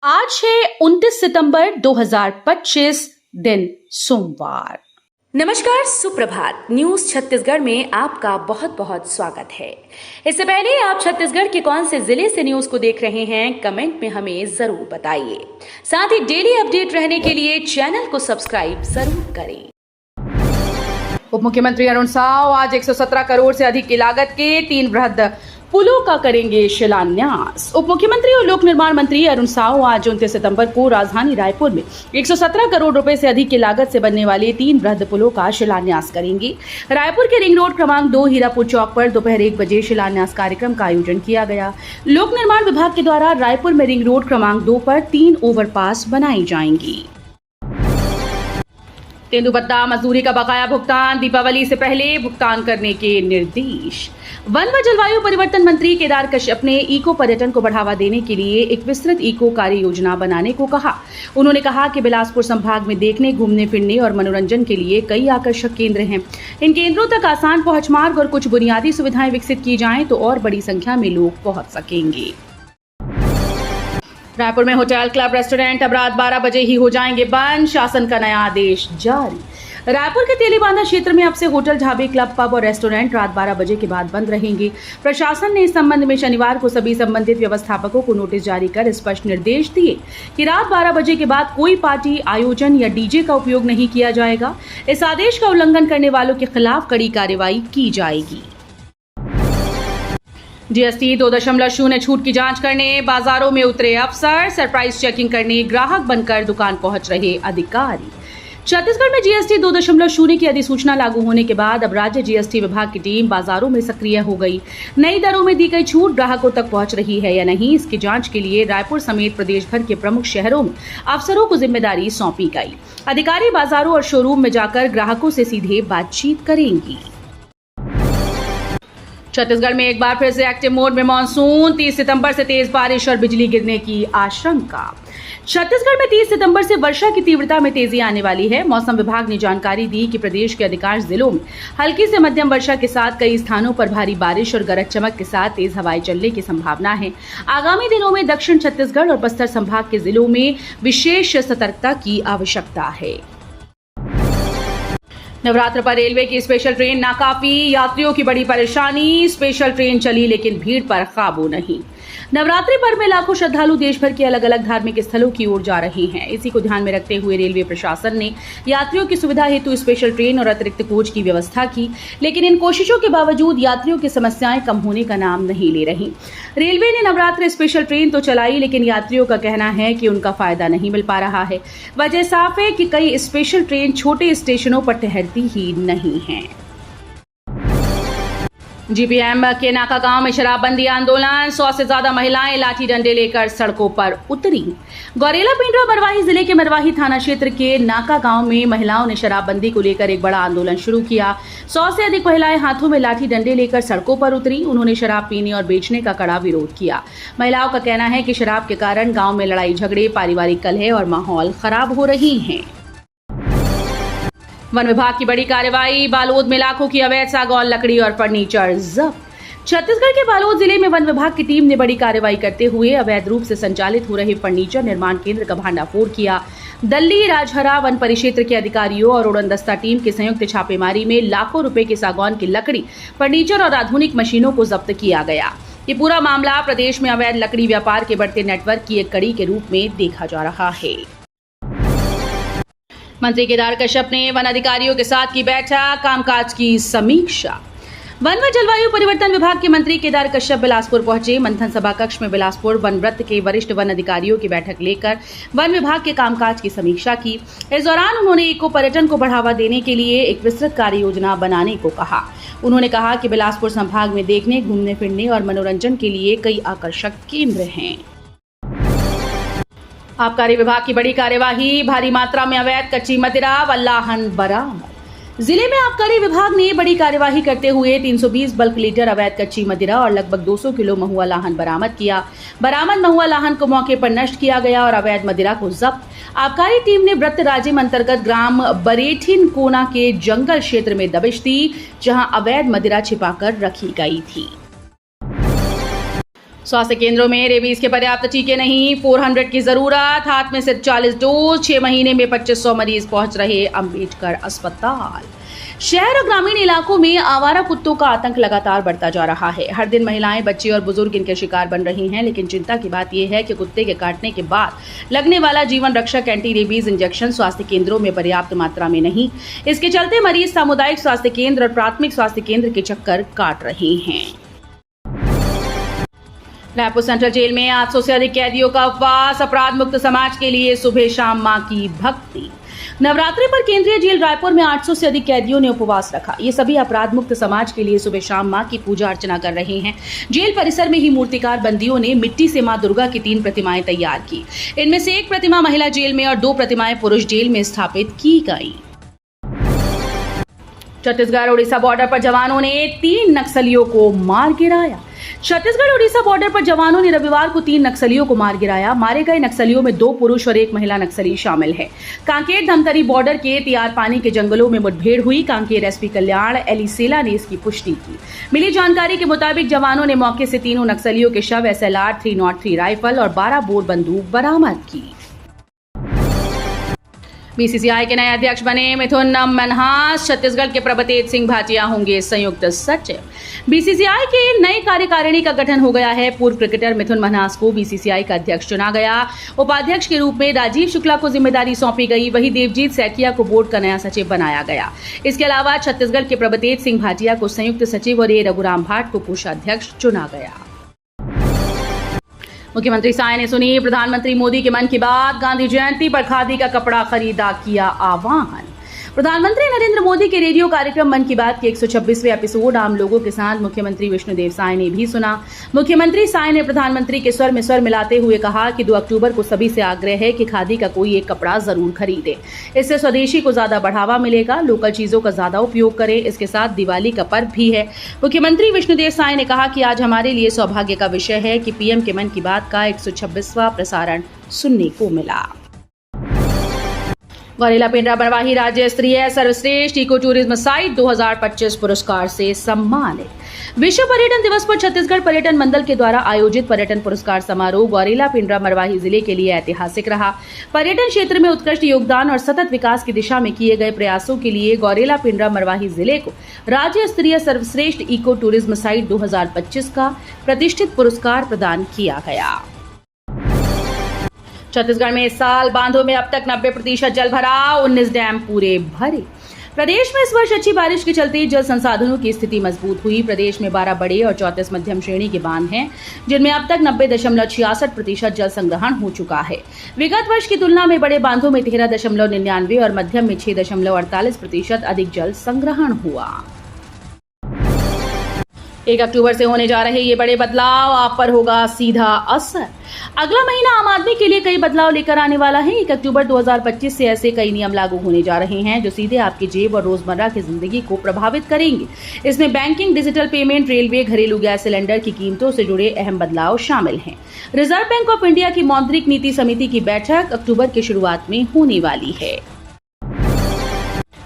आज है 29 सितंबर 2025 दिन सोमवार। नमस्कार, सुप्रभात। न्यूज छत्तीसगढ़ में आपका बहुत बहुत स्वागत है। इससे पहले आप छत्तीसगढ़ के कौन से जिले से न्यूज को देख रहे हैं, कमेंट में हमें जरूर बताइए। साथ ही डेली अपडेट रहने के लिए चैनल को सब्सक्राइब जरूर करें। उप मुख्यमंत्री अरुण साव आज 117 करोड़ से अधिक की लागत के 3 बृहद पुलों का करेंगे शिलान्यास। उप मुख्यमंत्री और लोक निर्माण मंत्री अरुण साव आज 29 सितंबर को राजधानी रायपुर में 117 करोड़ रुपए से अधिक की लागत से बनने वाले 3 बृहद पुलों का शिलान्यास करेंगे। रायपुर के रिंग रोड क्रमांक 2 हीरापुर चौक पर दोपहर 1 बजे शिलान्यास कार्यक्रम का आयोजन किया गया। लोक निर्माण विभाग के द्वारा रायपुर में रिंग रोड क्रमांक 2 पर 3 ओवरपास बनाई जाएंगी। तेंदुपत्ता मजदूरी का बकाया भुगतान दीपावली से पहले भुगतान करने के निर्देश। वन व जलवायु परिवर्तन मंत्री केदार कश्यप ने इको पर्यटन को बढ़ावा देने के लिए एक विस्तृत इको कार्य योजना बनाने को कहा। उन्होंने कहा कि बिलासपुर संभाग में देखने, घूमने फिरने और मनोरंजन के लिए कई आकर्षक केंद्र हैं। इन केंद्रों तक आसान पहुंच मार्ग और कुछ बुनियादी सुविधाएं विकसित की जाएं तो और बड़ी संख्या में लोग पहुंच सकेंगे। रायपुर में होटल, क्लब, रेस्टोरेंट अब रात 12 बजे ही हो जाएंगे बंद, शासन का नया आदेश जारी। रायपुर के तेलीबांधा क्षेत्र में अब से होटल, ढाबे, क्लब, पब और रेस्टोरेंट रात 12 बजे के बाद बंद रहेंगे। प्रशासन ने इस संबंध में शनिवार को सभी संबंधित व्यवस्थापकों को नोटिस जारी कर स्पष्ट निर्देश दिए कि रात 12 बजे के बाद कोई पार्टी, आयोजन या डीजे का उपयोग नहीं किया जाएगा। इस आदेश का उल्लंघन करने वालों के खिलाफ कड़ी कार्रवाई की जाएगी। जीएसटी 2.0 छूट की जांच करने बाजारों में उतरे अफसर, सरप्राइज चेकिंग करने ग्राहक बनकर दुकान पहुंच रहे अधिकारी। छत्तीसगढ़ में जीएसटी 2.0 की अधिसूचना लागू होने के बाद अब राज्य जीएसटी विभाग की टीम बाजारों में सक्रिय हो गई। नई दरों में दी गई छूट ग्राहकों तक पहुंच रही है या नहीं, इसकी जांच के लिए रायपुर समेत प्रदेश भर के प्रमुख शहरों में अफसरों को जिम्मेदारी सौंपी गई। अधिकारी बाजारों और शोरूम में जाकर ग्राहकों से सीधे बातचीत करेंगी। छत्तीसगढ़ में एक बार फिर से एक्टिव मोड में मानसून, 30 सितंबर से तेज बारिश और बिजली गिरने की आशंका। छत्तीसगढ़ में 30 सितंबर से वर्षा की तीव्रता में तेजी आने वाली है। मौसम विभाग ने जानकारी दी कि प्रदेश के अधिकांश जिलों में हल्की से मध्यम वर्षा के साथ कई स्थानों पर भारी बारिश और गरज चमक के साथ तेज हवाएं चलने की संभावना है। आगामी दिनों में दक्षिण छत्तीसगढ़ और बस्तर संभाग के जिलों में विशेष सतर्कता की आवश्यकता है। नवरात्र पर रेलवे की स्पेशल ट्रेन नाकाफी, यात्रियों की बड़ी परेशानी। स्पेशल ट्रेन चली लेकिन भीड़ पर काबू नहीं। नवरात्रि पर्व में लाखों श्रद्धालु देश भर के अलग अलग धार्मिक स्थलों की ओर जा रहे हैं। इसी को ध्यान में रखते हुए रेलवे प्रशासन ने यात्रियों की सुविधा हेतु स्पेशल ट्रेन और अतिरिक्त कोच की व्यवस्था की, लेकिन इन कोशिशों के बावजूद यात्रियों की समस्याएं कम होने का नाम नहीं ले रही। रेलवे ने नवरात्र स्पेशल ट्रेन तो चलाई, लेकिन यात्रियों का कहना है कि उनका फायदा नहीं मिल पा रहा है। वजह साफ है कि कई स्पेशल ट्रेन छोटे स्टेशनों पर ठहरती ही नहीं है। जीपीएम के नाका गांव में शराबबंदी आंदोलन, 100 से ज्यादा महिलाएं लाठी डंडे लेकर सड़कों पर उतरी। गौरेला पेंड्रा मरवाही जिले के मरवाही थाना क्षेत्र के नाका गांव में महिलाओं ने शराबबंदी को लेकर एक बड़ा आंदोलन शुरू किया। 100 से अधिक महिलाएं हाथों में लाठी डंडे लेकर सड़कों पर उतरी। उन्होंने शराब पीने और बेचने का कड़ा विरोध किया। महिलाओं का कहना है कि शराब के कारण गांव में लड़ाई झगड़े, पारिवारिक कलह और माहौल खराब हो रही है। वन विभाग की बड़ी कार्रवाई, बालोद में लाखों की अवैध सागौन लकड़ी और फर्नीचर जब्त। छत्तीसगढ़ के बालोद जिले में वन विभाग की टीम ने बड़ी कार्रवाई करते हुए अवैध रूप से संचालित हो रहे फर्नीचर निर्माण केंद्र का भांडाफोड़ किया। दल्ली राजहरा वन परिक्षेत्र के अधिकारियों और उड़नदस्ता टीम की संयुक्त छापेमारी में लाखों रुपए की सागौन की लकड़ी, फर्नीचर और आधुनिक मशीनों को जब्त किया गया। ये पूरा मामला प्रदेश में अवैध लकड़ी व्यापार के बढ़ते नेटवर्क की एक कड़ी के रूप में देखा जा रहा है। मंत्री केदार कश्यप ने वन अधिकारियों के साथ की बैठक, कामकाज की समीक्षा। वन व जलवायु परिवर्तन विभाग के मंत्री केदार कश्यप बिलासपुर पहुंचे। मंथन सभा कक्ष में बिलासपुर वन वृत्त के वरिष्ठ वन अधिकारियों की बैठक लेकर वन विभाग के कामकाज की समीक्षा की। इस दौरान उन्होंने इको पर्यटन को बढ़ावा देने के लिए एक विस्तृत कार्य योजना बनाने को कहा। उन्होंने कहा कि बिलासपुर संभाग में देखने, घूमने फिरने और मनोरंजन के लिए कई आकर्षक केंद्र हैं। आबकारी विभाग की बड़ी कार्यवाही, भारी मात्रा में अवैध कच्ची मदिरा व लाहन बरामद। जिले में आबकारी विभाग ने बड़ी कार्यवाही करते हुए 320 बल्क लीटर अवैध कच्ची मदिरा और लगभग 200 किलो महुआ लाहन बरामद किया। बरामद महुआ लाहन को मौके पर नष्ट किया गया और अवैध मदिरा को जब्त। आबकारी टीम ने वृत्त राजिम अंतर्गत ग्राम बरेठिन कोना के जंगल क्षेत्र में दबिश दी, जहां अवैध मदिरा छिपाकर रखी गई थी। स्वास्थ्य केंद्रों में रेबीज के पर्याप्त टीके नहीं, 400 की जरूरत, हाथ में सिर्फ 40 डोज, 6 महीने में 2500 मरीज पहुंच रहे अंबेडकर अस्पताल। शहर और ग्रामीण इलाकों में आवारा कुत्तों का आतंक लगातार बढ़ता जा रहा है। हर दिन महिलाएं, बच्चे और बुजुर्ग इनके शिकार बन रही हैं, लेकिन चिंता की बात यह है कि कुत्ते के काटने के बाद लगने वाला जीवन रक्षक एंटी रेबीज इंजेक्शन स्वास्थ्य केंद्रों में पर्याप्त मात्रा में नहीं। इसके चलते मरीज सामुदायिक स्वास्थ्य केंद्र और प्राथमिक स्वास्थ्य केंद्र के चक्कर काट रहे हैं। रायपुर सेंट्रल जेल में 800 से अधिक कैदियों का उपवास, अपराध मुक्त समाज के लिए सुबह शाम मां की भक्ति। नवरात्रि पर केंद्रीय जेल रायपुर में 800 से अधिक कैदियों ने उपवास रखा। ये सभी अपराध मुक्त समाज के लिए सुबह शाम मां की पूजा अर्चना कर रहे हैं। जेल परिसर में ही मूर्तिकार बंदियों ने मिट्टी से मां दुर्गा की 3 प्रतिमाएं तैयार की। इनमें से 1 प्रतिमा महिला जेल में और 2 प्रतिमाएं पुरुष जेल में स्थापित की गई। छत्तीसगढ़ उड़ीसा बॉर्डर पर जवानों ने 3 नक्सलियों को मार गिराया। छत्तीसगढ़ उड़ीसा बॉर्डर पर जवानों ने रविवार को 3 नक्सलियों को मार गिराया। मारे गए नक्सलियों में 2 पुरुष और 1 महिला नक्सली शामिल है। कांकेर धमतरी बॉर्डर के तियार पानी के जंगलों में मुठभेड़ हुई। कांकेर एसपी कल्याण एलिसेला ने इसकी पुष्टि की। मिली जानकारी के मुताबिक जवानों ने मौके से तीनों नक्सलियों के शव, SLR 303 राइफल और 12 बोर बंदूक बरामद की। बीसीसीआई के नए अध्यक्ष बने मिथुन मनहास। छत्तीसगढ़ के प्रभतेज सिंह भाटिया होंगे संयुक्त सचिव। बीसीसीआई के नई कार्यकारिणी का गठन हो गया है। पूर्व क्रिकेटर मिथुन मनहास को बीसीसीआई का अध्यक्ष चुना गया। उपाध्यक्ष के रूप में राजीव शुक्ला को जिम्मेदारी सौंपी गई। वहीं देवजीत सैकिया को बोर्ड का नया सचिव बनाया गया। इसके अलावा छत्तीसगढ़ के प्रभतेज सिंह भाटिया को संयुक्त सचिव और रघुराम भाट को कोषाध्यक्ष चुना गया। मुख्यमंत्री साय ने सुनी प्रधानमंत्री मोदी के मन की बात। गांधी जयंती पर खादी का कपड़ा खरीदा, किया आह्वान। प्रधानमंत्री नरेंद्र मोदी के रेडियो कार्यक्रम मन की बात के 126वें एपिसोड आम लोगों के साथ मुख्यमंत्री विष्णुदेव साय ने भी सुना। मुख्यमंत्री साय ने प्रधानमंत्री के स्वर में स्वर मिलाते हुए कहा कि 2 अक्टूबर को सभी से आग्रह है कि खादी का कोई एक कपड़ा जरूर खरीदे। इससे स्वदेशी को ज्यादा बढ़ावा मिलेगा, लोकल चीजों का ज्यादा उपयोग करें। इसके साथ दिवाली का पर्व भी है। मुख्यमंत्री विष्णुदेव साय ने कहा कि आज हमारे लिए सौभाग्य का विषय है कि पीएम के मन की बात का 126वां प्रसारण सुनने को मिला। गौरेला पिंडरा मरवाही राज्य स्तरीय सर्वश्रेष्ठ इको टूरिज्म साइट 2025 पुरस्कार से सम्मानित। विश्व पर्यटन दिवस पर छत्तीसगढ़ पर्यटन मंडल के द्वारा आयोजित पर्यटन पुरस्कार समारोह गौरेला पिंडरा मरवाही जिले के लिए ऐतिहासिक रहा। पर्यटन क्षेत्र में उत्कृष्ट योगदान और सतत विकास की दिशा में किए गए प्रयासों के लिए गौरेला पिंडरा मरवाही जिले को राज्य स्तरीय सर्वश्रेष्ठ इको टूरिज्म साइट 2025 का प्रतिष्ठित पुरस्कार प्रदान किया गया। छत्तीसगढ़ में इस साल बांधों में अब तक 90% जल भराव, 19 डैम पूरे भरे। प्रदेश में इस वर्ष अच्छी बारिश के चलते जल संसाधनों की स्थिति मजबूत हुई। प्रदेश में 12 बड़े और 34 मध्यम श्रेणी के बांध हैं, जिनमें अब तक 90.66% जल संग्रहण हो चुका है। विगत वर्ष की तुलना में बड़े बांधों में 13.99 और मध्यम में 6.48% अधिक जल संग्रहण हुआ। 1 अक्टूबर से होने जा रहे ये बड़े बदलाव आप पर होगा सीधा असर। अगला महीना आम आदमी के लिए कई बदलाव लेकर आने वाला है। 1 अक्टूबर 2025 से ऐसे कई नियम लागू होने जा रहे हैं जो सीधे आपकी जेब और रोजमर्रा की जिंदगी को प्रभावित करेंगे। इसमें बैंकिंग, डिजिटल पेमेंट, रेलवे, घरेलू गैस सिलेंडर की कीमतों से जुड़े अहम बदलाव शामिल हैं। रिजर्व बैंक ऑफ इंडिया की मौद्रिक नीति समिति की बैठक अक्टूबर की शुरुआत में होने वाली है।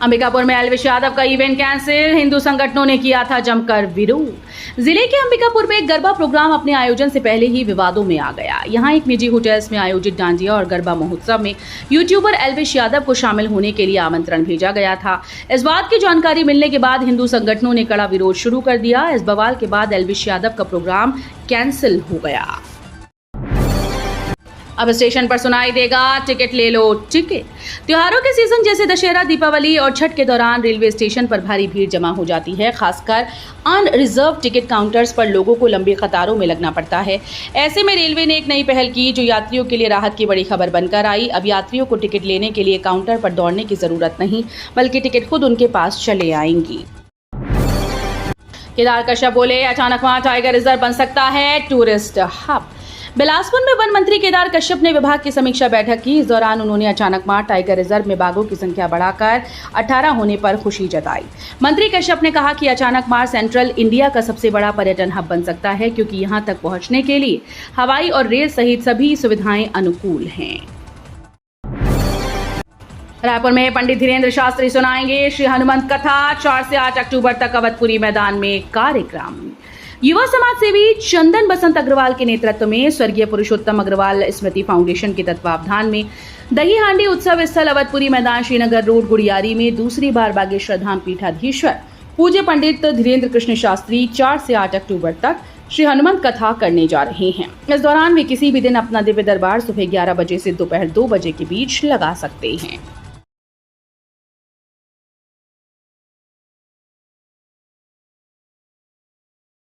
अंबिकापुर में एल्विश यादव का इवेंट कैंसिल, हिंदू संगठनों ने किया था जमकर विरोध। जिले के अंबिकापुर में एक गरबा प्रोग्राम अपने आयोजन से पहले ही विवादों में आ गया। यहां एक निजी होटल्स में आयोजित डांडिया और गरबा महोत्सव में यूट्यूबर एल्विश यादव को शामिल होने के लिए आमंत्रण भेजा गया था। इस बात की जानकारी मिलने के बाद हिंदू संगठनों ने कड़ा विरोध शुरू कर दिया। इस बवाल के बाद एल्विश यादव का प्रोग्राम कैंसिल हो गया। अब स्टेशन पर सुनाई देगा टिकट ले लो टिकट। त्योहारों के सीजन जैसे दशहरा, दीपावली और छठ के दौरान रेलवे स्टेशन पर भारी भीड़ जमा हो जाती है। खासकर अनरिजर्व टिकट काउंटर्स पर लोगों को लंबी कतारों में लगना पड़ता है। ऐसे में रेलवे ने एक नई पहल की जो यात्रियों के लिए राहत की बड़ी खबर बनकर आई। अब यात्रियों को टिकट लेने के लिए काउंटर पर दौड़ने की जरूरत नहीं, बल्कि टिकट खुद उनके पास चले आएंगी। केदार कश्यप बोले अचानक वहां टाइगर रिजर्व बन सकता है टूरिस्ट हब। बिलासपुर में वन मंत्री केदार कश्यप ने विभाग की समीक्षा बैठक की। इस दौरान उन्होंने अचानकमार टाइगर रिजर्व में बाघों की संख्या बढ़ाकर 18 होने पर खुशी जताई। मंत्री कश्यप ने कहा कि अचानकमार सेंट्रल इंडिया का सबसे बड़ा पर्यटन हब बन सकता है, क्योंकि यहां तक पहुंचने के लिए हवाई और रेल सहित सभी सुविधाएं अनुकूल हैं। रायपुर में पंडित धीरेन्द्र शास्त्री सुनाएंगे श्री हनुमंत कथा। 4 से 8 अक्टूबर तक अवधपुरी मैदान में कार्यक्रम। युवा समाज सेवी चंदन बसंत अग्रवाल के नेतृत्व में स्वर्गीय पुरुषोत्तम अग्रवाल स्मृति फाउंडेशन के तत्वावधान में दही हांडी उत्सव स्थल अवधपुरी मैदान श्रीनगर रोड गुड़ियारी में दूसरी बार बागेश्वर धाम पीठाधीश्वर पूज्य पंडित धीरेन्द्र कृष्ण शास्त्री 4 से 8 अक्टूबर तक श्री हनुमंत कथा करने जा रहे हैं। इस दौरान वे किसी भी दिन अपना दिव्य दरबार सुबह 11 बजे से दोपहर 2 बजे के बीच लगा सकते हैं।